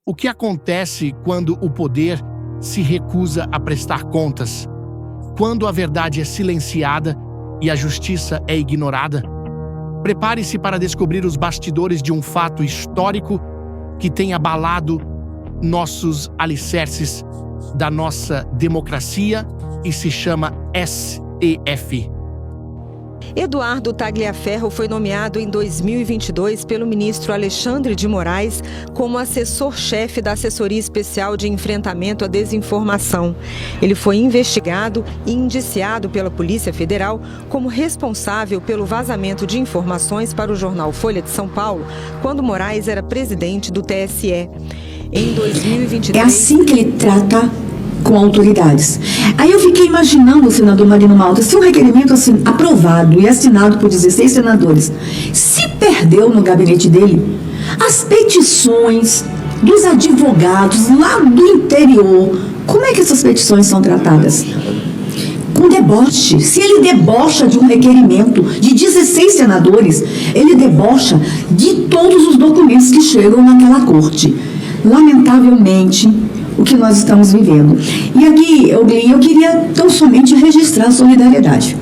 O que acontece quando o poder se recusa a prestar contas? Quando a verdade é silenciada e a justiça é ignorada? Prepare-se para descobrir os bastidores de um fato histórico que tem abalado nossos alicerces da nossa democracia e se chama STF. Eduardo Tagliaferro foi nomeado em 2022 pelo ministro Alexandre de Moraes como assessor-chefe da Assessoria Especial de Enfrentamento à Desinformação. Ele foi investigado e indiciado pela Polícia Federal como responsável pelo vazamento de informações para o jornal Folha de São Paulo, quando Moraes era presidente do TSE. Em 2023... É assim que ele trata com autoridades. Aí eu fiquei imaginando o senador Marino Malta, se um requerimento aprovado e assinado por 16 senadores se perdeu no gabinete dele, as petições dos advogados lá do interior, como é que essas petições são tratadas? Com deboche. Se ele debocha de um requerimento de 16 senadores, ele debocha de todos os documentos que chegam naquela corte. Lamentavelmente, o que nós estamos vivendo. E aqui, eu queria tão somente registrar a solidariedade.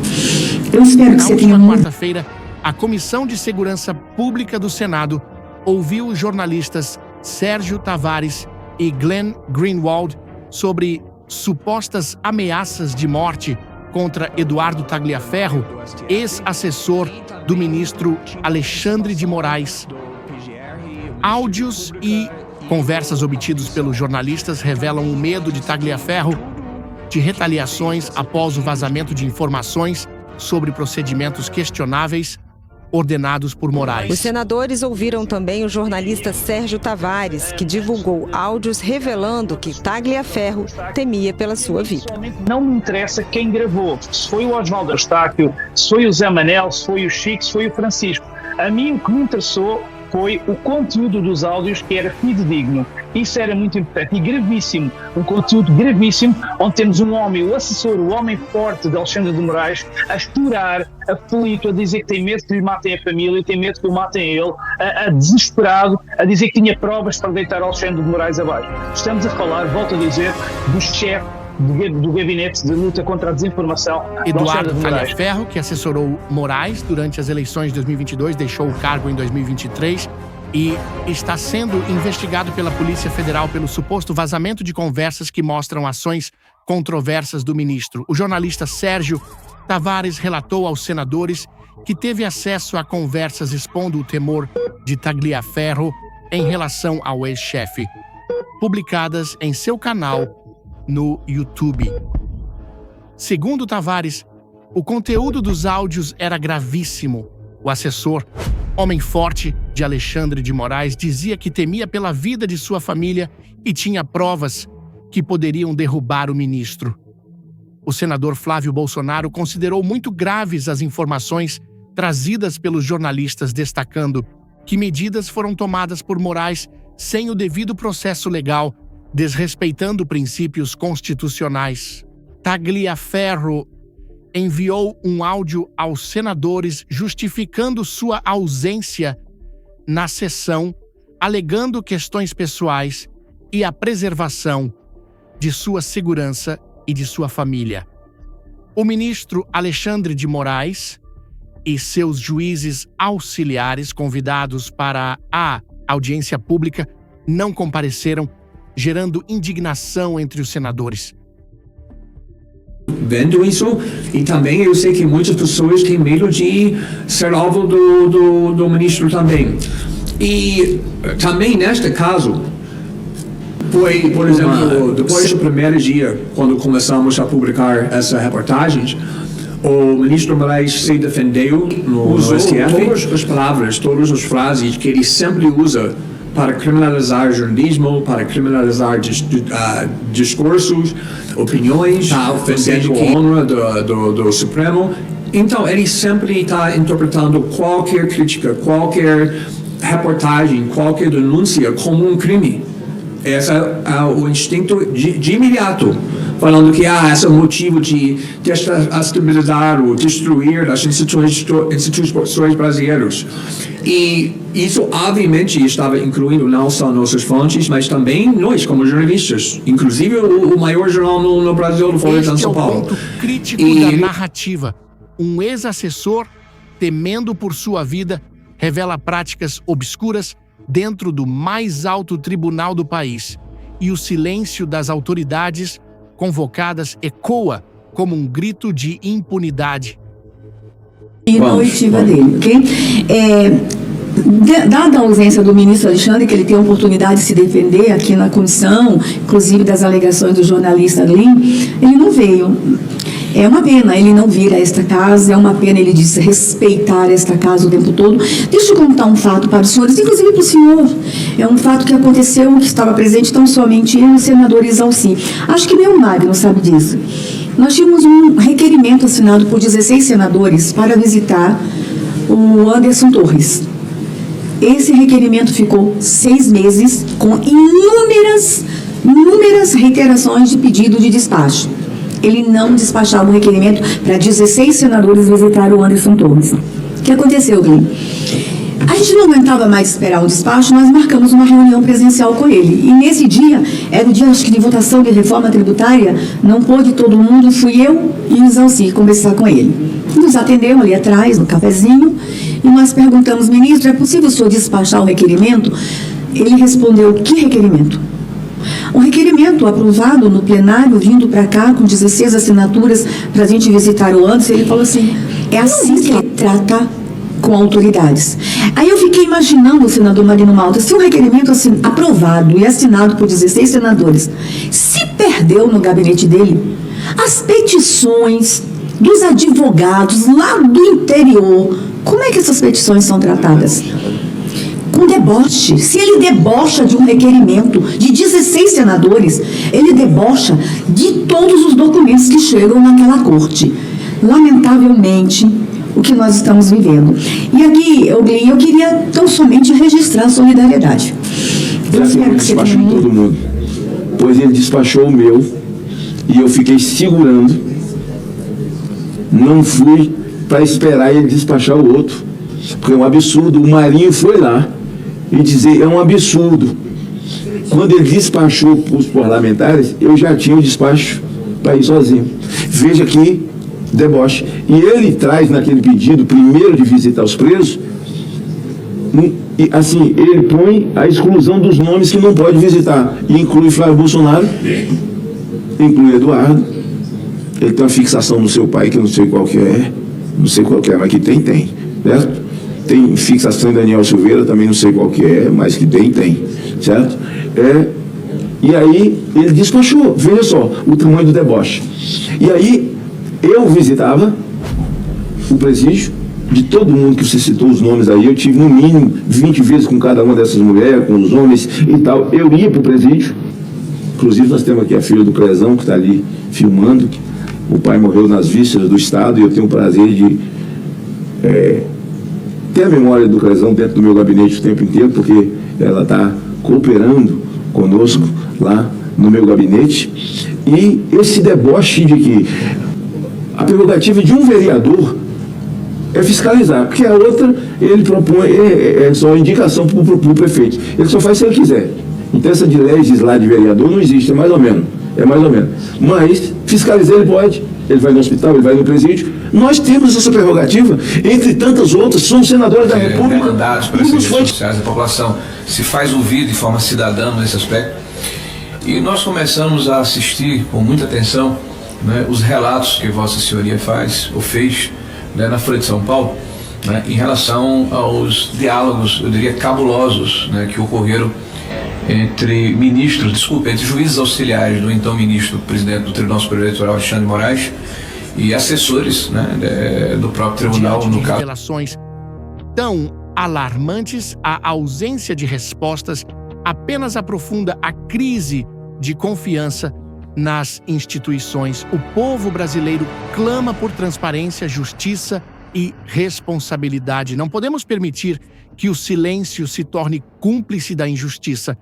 Eu espero que você tenha... Na quarta-feira, a Comissão de Segurança Pública do Senado ouviu os jornalistas Sérgio Tavares e Glenn Greenwald sobre supostas ameaças de morte contra Eduardo Tagliaferro, ex-assessor do ministro Alexandre de Moraes. Áudios e conversas obtidos pelos jornalistas revelam o medo de Tagliaferro de retaliações após o vazamento de informações sobre procedimentos questionáveis ordenados por Moraes. Os senadores ouviram também o jornalista Sérgio Tavares, que divulgou áudios revelando que Tagliaferro temia pela sua vida. Não me interessa quem gravou, se foi o Osvaldo Eustáquio, se foi o Zé Manel, se foi o Chico, se foi o Francisco. A mim o que me interessou foi o conteúdo dos áudios, que era fidedigno. Isso era muito importante e gravíssimo. Um conteúdo gravíssimo, onde temos um homem, o assessor, o homem forte de Alexandre de Moraes, a estourar, aflito, a dizer que tem medo que lhe matem a família, tem medo que o matem a ele, a desesperado, a dizer que tinha provas para deitar Alexandre de Moraes abaixo. Estamos a falar, volto a dizer, do chefe do gabinete de luta contra a desinformação, Eduardo Tagliaferro, que assessorou Moraes durante as eleições de 2022, deixou o cargo em 2023 e está sendo investigado pela Polícia Federal pelo suposto vazamento de conversas que mostram ações controversas do ministro. O jornalista Sérgio Tavares relatou aos senadores que teve acesso a conversas expondo o temor de Tagliaferro em relação ao ex-chefe, publicadas em seu canal no YouTube. Segundo Tavares, o conteúdo dos áudios era gravíssimo. O assessor, homem forte de Alexandre de Moraes, dizia que temia pela vida de sua família e tinha provas que poderiam derrubar o ministro. O senador Flávio Bolsonaro considerou muito graves as informações trazidas pelos jornalistas, destacando que medidas foram tomadas por Moraes sem o devido processo legal, desrespeitando princípios constitucionais. Tagliaferro enviou um áudio aos senadores justificando sua ausência na sessão, alegando questões pessoais e a preservação de sua segurança e de sua família. O ministro Alexandre de Moraes e seus juízes auxiliares convidados para a audiência pública não compareceram, gerando indignação entre os senadores. Vendo isso, e também eu sei que muitas pessoas têm medo de ser alvo do ministro também. E também neste caso, foi, por exemplo, depois do primeiro dia, quando começamos a publicar essa reportagem, o ministro Moraes se defendeu no STF, todas as palavras, todas as frases que ele sempre usa para criminalizar jornalismo, para criminalizar discursos, opiniões, ofendendo a honra do Supremo. Então, ele sempre está interpretando qualquer crítica, qualquer reportagem, qualquer denúncia como um crime. Esse é o instinto de imediato falando que esse é o motivo de desestabilizar ou destruir as instituições brasileiras. E isso, obviamente, estava incluindo não só nossas fontes, mas também nós, como jornalistas. Inclusive, o maior jornal no Brasil, do Folha de São Paulo. Este é o ponto crítico da narrativa. Um ex-assessor, temendo por sua vida, revela práticas obscuras dentro do mais alto tribunal do país. E o silêncio das autoridades convocadas ecoa como um grito de impunidade. E na oitiva dele, ok? Dada a ausência do ministro Alexandre, que ele tem a oportunidade de se defender aqui na comissão, inclusive das alegações do jornalista Glyn, ele não veio. É uma pena ele não vir a esta casa, é uma pena ele disse respeitar esta casa o tempo todo. Deixa eu contar um fato para os senhores, inclusive para o senhor. É um fato que aconteceu, que estava presente tão somente eu e o senador Isalci. Acho que meu Magno sabe disso. Nós tínhamos um requerimento assinado por 16 senadores para visitar o Anderson Torres. Esse requerimento ficou 6 meses com inúmeras reiterações de pedido de despacho. Ele não despachava o requerimento para 16 senadores visitar o Anderson Torres. O que aconteceu, Glyn? A gente não aguentava mais esperar o despacho, nós marcamos uma reunião presencial com ele. E nesse dia, era o dia, acho que, de votação de reforma tributária, não pôde todo mundo, fui eu e o Isalci conversar com ele. Nos atendeu ali atrás, no cafezinho, e nós perguntamos, ministro, é possível o senhor despachar o requerimento? Ele respondeu, que requerimento? Um requerimento aprovado no plenário, vindo para cá com 16 assinaturas para a gente visitar o Anderson. Ele falou assim, é assim que ele trata com autoridades. Aí eu fiquei imaginando o senador Marino Malta, se um requerimento aprovado e assinado por 16 senadores se perdeu no gabinete dele, as petições dos advogados lá do interior, como é que essas petições são tratadas? Com deboche. Se ele debocha de um requerimento de 16 senadores, ele debocha de todos os documentos que chegam naquela corte. Lamentavelmente, o que nós estamos vivendo. E aqui, eu queria tão somente registrar a solidariedade. Eu quero que você despachou todo mundo. Pois ele despachou o meu e eu fiquei segurando. Não fui para esperar ele despachar o outro. Porque é um absurdo. O Marinho foi lá e dizer, é um absurdo. Quando ele despachou para os parlamentares, eu já tinha o despacho para ir sozinho. Veja que deboche. E ele traz naquele pedido, primeiro de visitar os presos, e, assim, ele põe a exclusão dos nomes que não pode visitar. E inclui Flávio Bolsonaro, inclui Eduardo. Ele tem uma fixação no seu pai, que eu não sei qual que é. Não sei qual que é, mas que tem, certo? Tem fixação em Daniel Silveira, também não sei qual que é, mas que tem, certo? E aí ele despachou, veja só, o tamanho do deboche. E aí eu visitava o presídio de todo mundo que você citou os nomes aí, eu tive no mínimo 20 vezes com cada uma dessas mulheres, com os homens e tal. Eu ia para o presídio, inclusive nós temos aqui a filha do Prezão que está ali filmando. O pai morreu nas vísceras do Estado e eu tenho o prazer de ter a memória do Prezão dentro do meu gabinete o tempo inteiro, porque ela está cooperando conosco lá no meu gabinete. E esse deboche de que a prerrogativa de um vereador é fiscalizar, porque a outra ele propõe, é só indicação para o prefeito. Ele só faz se ele quiser. Então essa de legislar de vereador não existe, é mais ou menos. Mas fiscalizar ele pode. Ele vai no hospital, ele vai no presídio. Nós temos essa prerrogativa, entre tantas outras, somos senadores da República. Demandados pelas redes sociais da população. Se faz ouvir de forma cidadã nesse aspecto. E nós começamos a assistir com muita atenção, né, os relatos que Vossa Senhoria faz, ou fez, né, na Folha de São Paulo, né, em relação aos diálogos, eu diria, cabulosos, né, que ocorreram entre juízes auxiliares do então ministro, presidente do Tribunal Superior Eleitoral, Alexandre de Moraes, e assessores, né, do próprio tribunal, no caso. Revelações tão alarmantes, a ausência de respostas apenas aprofunda a crise de confiança nas instituições. O povo brasileiro clama por transparência, justiça e responsabilidade. Não podemos permitir que o silêncio se torne cúmplice da injustiça.